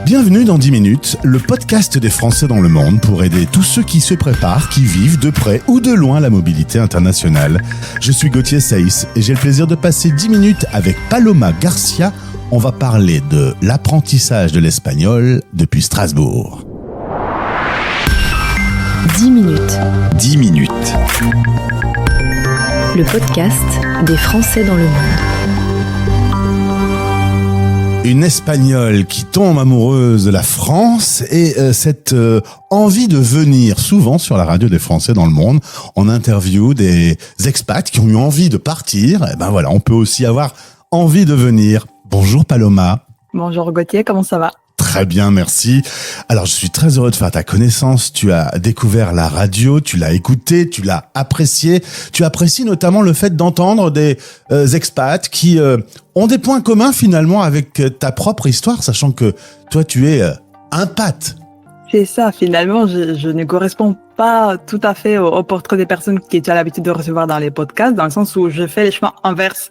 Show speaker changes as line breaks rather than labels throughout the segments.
Bienvenue dans 10 minutes, le podcast des Français dans le monde pour aider tous ceux qui se préparent, qui vivent de près ou de loin la mobilité internationale. Je suis Gauthier Saïs et j'ai le plaisir de passer 10 minutes avec Paloma Garcia. On va parler de l'apprentissage de l'espagnol depuis Strasbourg.
10 minutes.
10 minutes.
Le podcast des Français dans le monde.
Une Espagnole qui tombe amoureuse de la France et cette envie de venir. Souvent sur la radio des Français dans le monde, on interviewe des expats qui ont eu envie de partir. Et ben voilà, on peut aussi avoir envie de venir. Bonjour Paloma.
Bonjour Gauthier, comment ça va ?
Très bien, merci. Alors, je suis très heureux de faire ta connaissance. Tu as découvert la radio, tu l'as écoutée, tu l'as appréciée. Tu apprécies notamment le fait d'entendre des expats qui ont des points communs finalement avec ta propre histoire, sachant que toi, tu es un pat.
C'est ça, finalement, je ne corresponds pas tout à fait au portrait des personnes que tu as l'habitude de recevoir dans les podcasts, dans le sens où je fais les chemins inverses.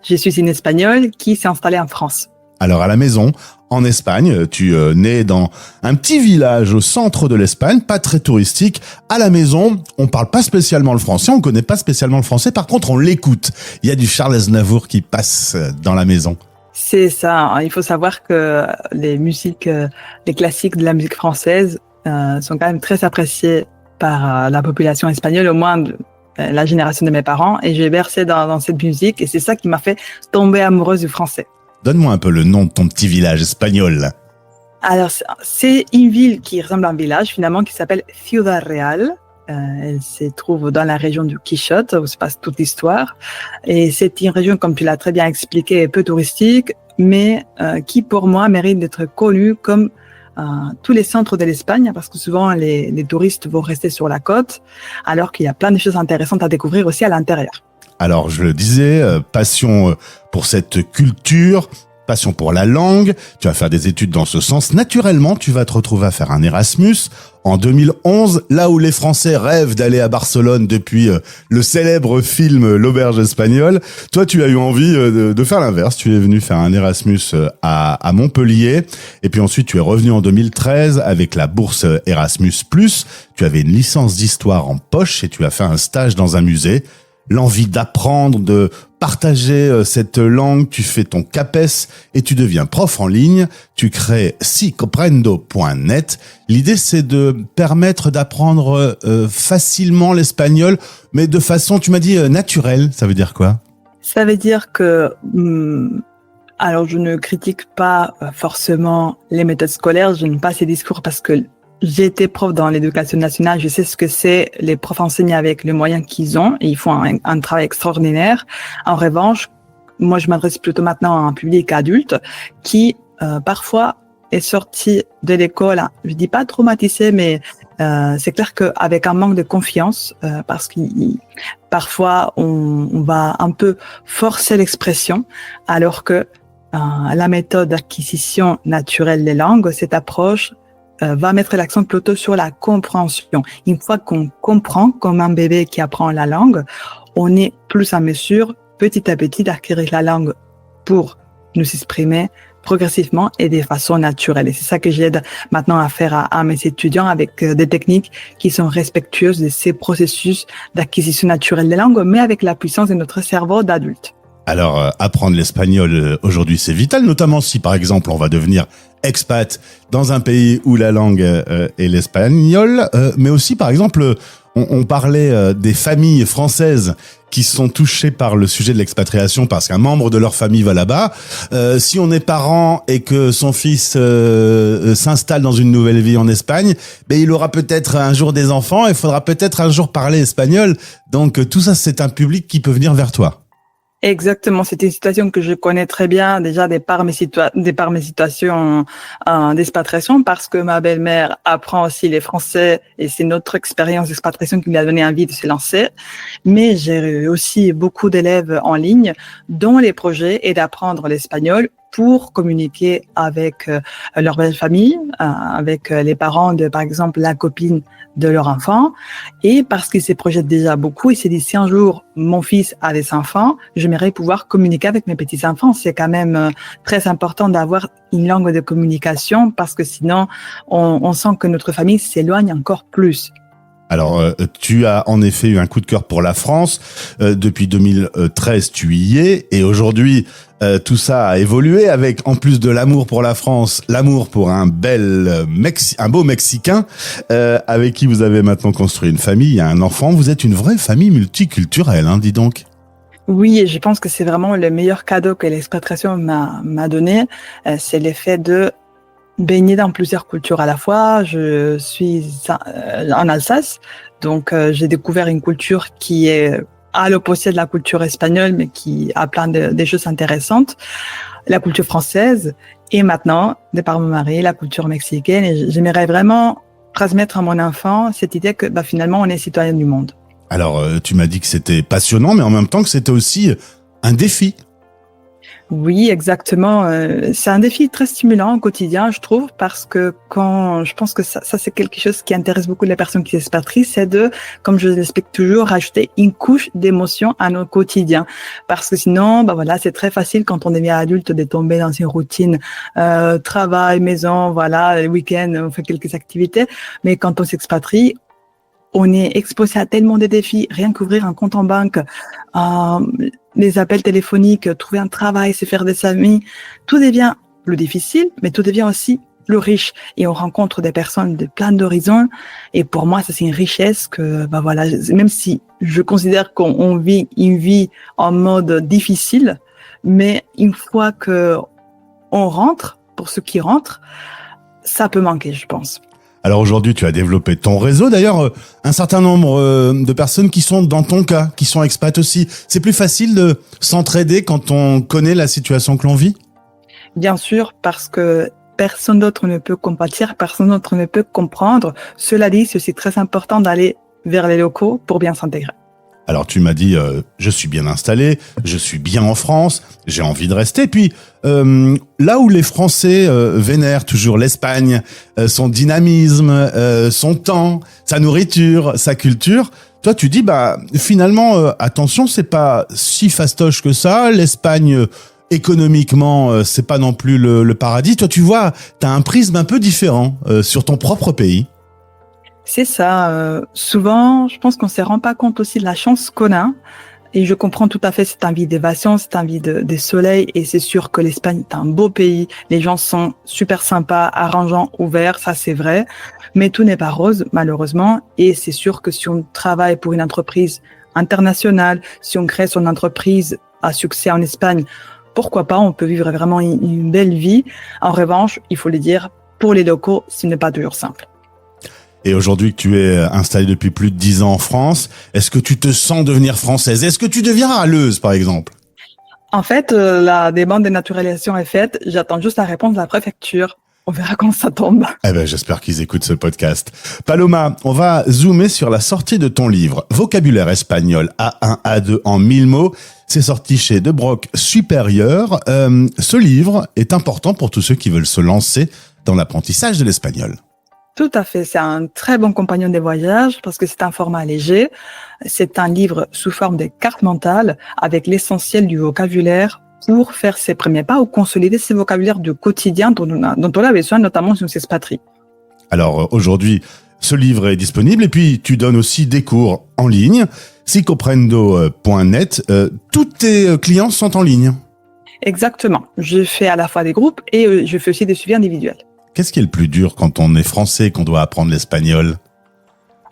Je suis une Espagnole qui s'est installée en France.
Alors, à la maison, en Espagne, tu nais dans un petit village au centre de l'Espagne, pas très touristique. À la maison, on parle pas spécialement le français, on connaît pas spécialement le français. Par contre, on l'écoute. Il y a du Charles Aznavour qui passe dans la maison.
C'est ça. Il faut savoir que les musiques, les classiques de la musique française sont quand même très appréciés par la population espagnole, au moins la génération de mes parents. Et j'ai bercé dans cette musique et c'est ça qui m'a fait tomber amoureuse du français.
Donne-moi un peu le nom de ton petit village espagnol.
Alors, c'est une ville qui ressemble à un village, finalement, qui s'appelle Ciudad Real. Elle se trouve dans la région du Quichotte, où se passe toute l'histoire. Et c'est une région, comme tu l'as très bien expliqué, peu touristique, mais qui, pour moi, mérite d'être connue comme tous les centres de l'Espagne, parce que souvent, les touristes vont rester sur la côte, alors qu'il y a plein de choses intéressantes à découvrir aussi à l'intérieur.
Alors, je le disais, passion pour cette culture, passion pour la langue. Tu vas faire des études dans ce sens. Naturellement, tu vas te retrouver à faire un Erasmus en 2011, là où les Français rêvent d'aller à Barcelone depuis le célèbre film L'Auberge espagnole. Toi, tu as eu envie de faire l'inverse. Tu es venu faire un Erasmus à Montpellier. Et puis ensuite, tu es revenu en 2013 avec la bourse Erasmus+. Tu avais une licence d'histoire en poche et tu as fait un stage dans un musée. L'envie d'apprendre, de partager cette langue, tu fais ton CAPES et tu deviens prof en ligne, tu crées sicomprendo.net. L'idée, c'est de permettre d'apprendre facilement l'espagnol, mais de façon, tu m'as dit, naturelle. Ça veut dire quoi ?
Ça veut dire que, alors je ne critique pas forcément les méthodes scolaires, je n'aime pas ces discours parce que j'ai été prof dans l'éducation nationale, je sais ce que c'est, les profs enseignent avec les moyens qu'ils ont, et ils font un travail extraordinaire. En revanche, moi je m'adresse plutôt maintenant à un public adulte qui parfois est sorti de l'école, je dis pas traumatisé, mais c'est clair qu'avec un manque de confiance, parce que parfois on va un peu forcer l'expression, alors que la méthode d'acquisition naturelle des langues, cette approche, va mettre l'accent plutôt sur la compréhension. Une fois qu'on comprend, comme un bébé qui apprend la langue, on est plus en mesure, petit à petit, d'acquérir la langue pour nous exprimer progressivement et de façon naturelle. Et c'est ça que j'aide maintenant à faire à mes étudiants avec des techniques qui sont respectueuses de ces processus d'acquisition naturelle des langues, mais avec la puissance de notre cerveau d'adulte.
Alors, apprendre l'espagnol aujourd'hui, c'est vital, notamment si, par exemple, on va devenir expat dans un pays où la langue est l'espagnol, mais aussi, par exemple, on parlait des familles françaises qui sont touchées par le sujet de l'expatriation parce qu'un membre de leur famille va là-bas. Si on est parent et que son fils s'installe dans une nouvelle vie en Espagne, ben il aura peut-être un jour des enfants et il faudra peut-être un jour parler espagnol. Donc tout ça, c'est un public qui peut venir vers toi.
Exactement, c'est une situation que je connais très bien déjà de par mes situations d'expatriation, parce que ma belle-mère apprend aussi les français et c'est notre expérience d'expatriation qui lui a donné envie de se lancer. Mais j'ai aussi beaucoup d'élèves en ligne dont les projets est d'apprendre l'espagnol pour communiquer avec leur belle famille, avec les parents de, par exemple, la copine de leur enfant, et parce qu'ils se projettent déjà beaucoup, ils se disent si un jour mon fils a des enfants, j'aimerais pouvoir communiquer avec mes petits-enfants. C'est quand même très important d'avoir une langue de communication parce que sinon on sent que notre famille s'éloigne encore plus.
Alors, tu as en effet eu un coup de cœur pour la France. Depuis 2013, tu y es. Et aujourd'hui, tout ça a évolué avec, en plus de l'amour pour la France, l'amour pour un beau Mexicain, avec qui vous avez maintenant construit une famille, un enfant. Vous êtes une vraie famille multiculturelle, hein, dis donc.
Oui, et je pense que c'est vraiment le meilleur cadeau que l'expatriation m'a donné. C'est l'effet de baigner dans plusieurs cultures à la fois. Je suis en Alsace, donc j'ai découvert une culture qui est à l'opposé de la culture espagnole, mais qui a plein de choses intéressantes. La culture française, et maintenant, de par mon mari, la culture mexicaine. Et j'aimerais vraiment transmettre à mon enfant cette idée que finalement, on est citoyen du monde.
Alors, tu m'as dit que c'était passionnant, mais en même temps que c'était aussi un défi.
Oui, exactement. C'est un défi très stimulant au quotidien, je trouve, parce que je pense que ça c'est quelque chose qui intéresse beaucoup les personnes qui s'expatrient, c'est de, comme je l'explique toujours, rajouter une couche d'émotion à notre quotidien. Parce que sinon, c'est très facile quand on devient adulte de tomber dans une routine, travail, maison, le week-end, on fait quelques activités. Mais quand on s'expatrie, on est exposé à tellement de défis, rien qu'ouvrir un compte en banque, les appels téléphoniques, trouver un travail, se faire des amis, tout devient plus difficile, mais tout devient aussi plus riche. Et on rencontre des personnes de plein d'horizons. Et pour moi, ça c'est une richesse que, même si je considère qu'on vit une vie en mode difficile, mais une fois que on rentre, pour ceux qui rentrent, ça peut manquer, je pense.
Alors aujourd'hui, tu as développé ton réseau. D'ailleurs, un certain nombre de personnes qui sont dans ton cas, qui sont expats aussi. C'est plus facile de s'entraider quand on connaît la situation que l'on vit ?
Bien sûr, parce que personne d'autre ne peut compatir, personne d'autre ne peut comprendre. Cela dit, c'est aussi très important d'aller vers les locaux pour bien s'intégrer.
Alors tu m'as dit, je suis bien installé, je suis bien en France, j'ai envie de rester. Puis là où les Français vénèrent toujours l'Espagne, son dynamisme, son temps, sa nourriture, sa culture, toi tu dis finalement attention, c'est pas si fastoche que ça. L'Espagne économiquement, c'est pas non plus le paradis. Toi tu vois, t'as un prisme un peu différent sur ton propre pays.
C'est ça. Souvent, je pense qu'on ne se rend pas compte aussi de la chance qu'on a. Et je comprends tout à fait cette envie d'évasion, cette envie de soleil. Et c'est sûr que l'Espagne est un beau pays. Les gens sont super sympas, arrangeants, ouverts. Ça, c'est vrai. Mais tout n'est pas rose, malheureusement. Et c'est sûr que si on travaille pour une entreprise internationale, si on crée son entreprise à succès en Espagne, pourquoi pas, on peut vivre vraiment une belle vie. En revanche, il faut le dire, pour les locaux, ce n'est pas toujours simple.
Et aujourd'hui que tu es installée depuis plus de 10 ans en France, est-ce que tu te sens devenir française ? Est-ce que tu deviens râleuse, par exemple ?
En fait, la demande de naturalisation est faite. J'attends juste la réponse de la préfecture. On verra quand ça tombe.
J'espère qu'ils écoutent ce podcast. Paloma, on va zoomer sur la sortie de ton livre « Vocabulaire espagnol A1, A2 en 1000 mots ». C'est sorti chez De Broc Supérieur. Ce livre est important pour tous ceux qui veulent se lancer dans l'apprentissage de l'espagnol.
Tout à fait. C'est un très bon compagnon des voyages parce que c'est un format léger. C'est un livre sous forme de carte mentale avec l'essentiel du vocabulaire pour faire ses premiers pas ou consolider ses vocabulaires du quotidien dont on a besoin, notamment si on s'expatrie.
Alors aujourd'hui, ce livre est disponible et puis tu donnes aussi des cours en ligne. Psicoprendo.net, tous tes clients sont en ligne.
Exactement. Je fais à la fois des groupes et je fais aussi des suivis individuels.
Qu'est-ce qui est le plus dur quand on est français et qu'on doit apprendre l'espagnol ?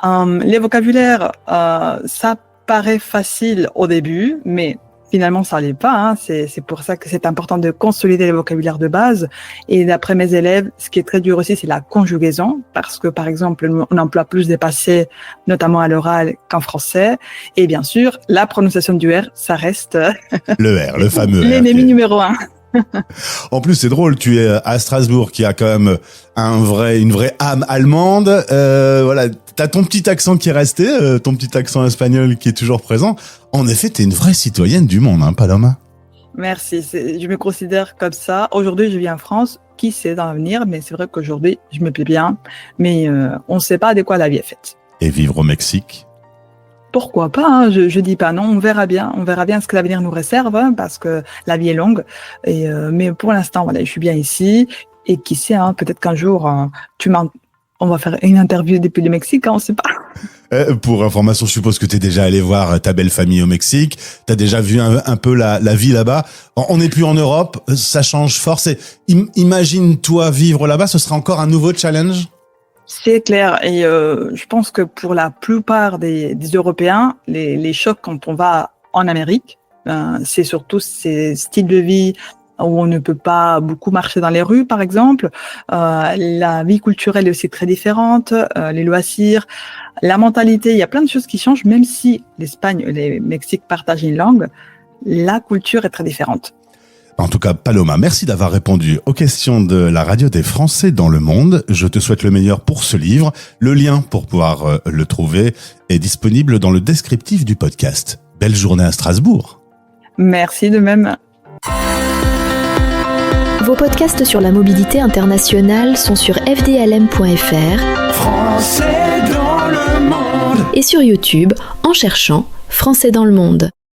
Les vocabulaires, ça paraît facile au début, mais finalement, ça l'est pas. Hein. C'est pour ça que c'est important de consolider les vocabulaires de base. Et d'après mes élèves, ce qui est très dur aussi, c'est la conjugaison, parce que par exemple, on emploie plus des passés, notamment à l'oral, qu'en français. Et bien sûr, la prononciation du R, ça reste
le R, le fameux R.
L'ennemi numéro 1.
En plus, c'est drôle, tu es à Strasbourg, qui a quand même une vraie âme allemande. Voilà, t'as ton petit accent qui est resté, ton petit accent espagnol qui est toujours présent. En effet, t'es une vraie citoyenne du monde, hein, Paloma.
Merci. Je me considère comme ça. Aujourd'hui, je vis en France. Qui sait dans l'avenir? Mais c'est vrai qu'aujourd'hui, je me plais bien. Mais on ne sait pas de quoi la vie est faite.
Et vivre au Mexique?
Pourquoi pas, hein, je dis pas non, on verra bien ce que l'avenir nous réserve, hein, parce que la vie est longue. Mais pour l'instant, voilà, je suis bien ici. Et qui sait, hein, peut-être qu'un jour, on va faire une interview depuis le Mexique, hein, on sait pas.
Pour information, je suppose que tu es déjà allé voir ta belle famille au Mexique. Tu as déjà vu un peu la vie là-bas. On n'est plus en Europe, ça change fort. Imagine-toi vivre là-bas, ce sera encore un nouveau challenge?
C'est clair. Et je pense que pour la plupart des Européens, les chocs quand on va en Amérique, c'est surtout ces styles de vie où on ne peut pas beaucoup marcher dans les rues, par exemple. La vie culturelle est aussi très différente, les loisirs, la mentalité. Il y a plein de choses qui changent, même si l'Espagne et le Mexique partagent une langue, la culture est très différente.
En tout cas, Paloma, merci d'avoir répondu aux questions de la radio des Français dans le monde. Je te souhaite le meilleur pour ce livre. Le lien pour pouvoir le trouver est disponible dans le descriptif du podcast. Belle journée à Strasbourg.
Merci de même.
Vos podcasts sur la mobilité internationale sont sur fdlm.fr
Français dans le monde
et sur YouTube en cherchant Français dans le monde.